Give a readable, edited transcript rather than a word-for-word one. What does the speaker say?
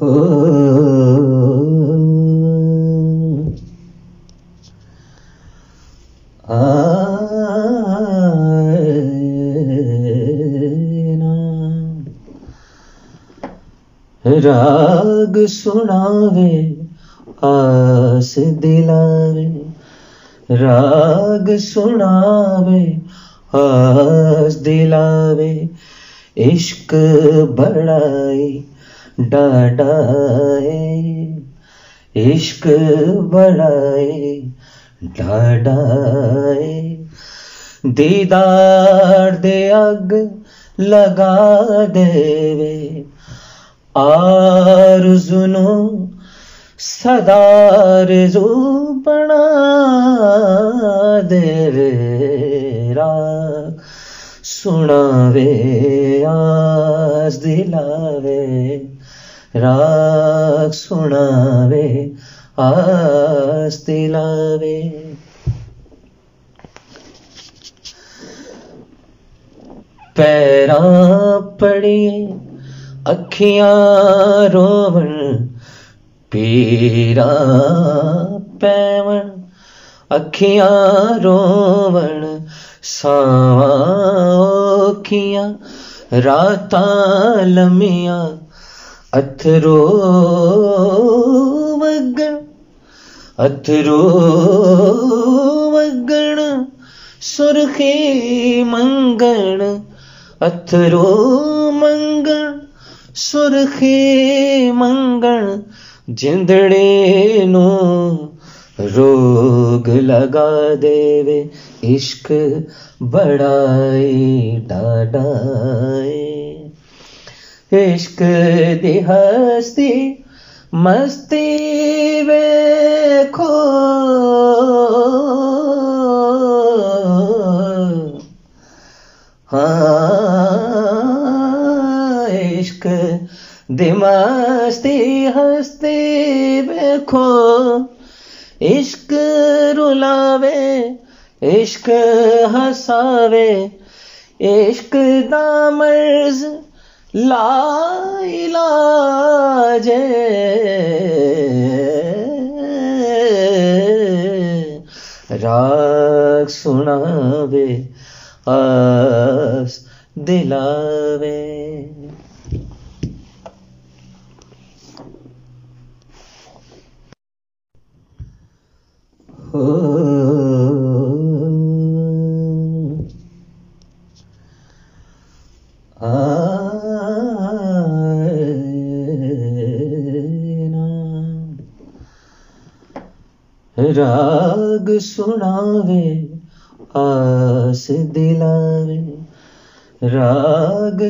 हो राग सुनावे आस दिलावे, राग सुनावे आस दिलावे, इश्क बड़ाई डाडाए, इश्क बड़ाई डाडाए, दीदार दे अग लगा देवे, आरज़ू सदा आरज़ू बना देवे, राग सुनावे आस दिलावे, राग सुनावे आस दिलावे। पैरां पड़िए अखियां रोवण, पीरा पैवण अखियां रोवण, सावां औखियां रातां लम्मियां, अथरो वगण, अथरो वगण, सुरखी मंगण, अथरो मंगण सुरखी मंगण, जिंदड़े नू रोग लगा देवे, इश्क बड़ाई डाडाए, इश्क दी हस्ती मस्ती वेखो, इश्क दी मस्ती हस्ती वेखो, इश्क रुलावे इश्क हसावे, इश्क दा मर्ज ला इलाजे, राग सुनावे आस दिलावे। हो राग सुनावे आस दिलावे, राग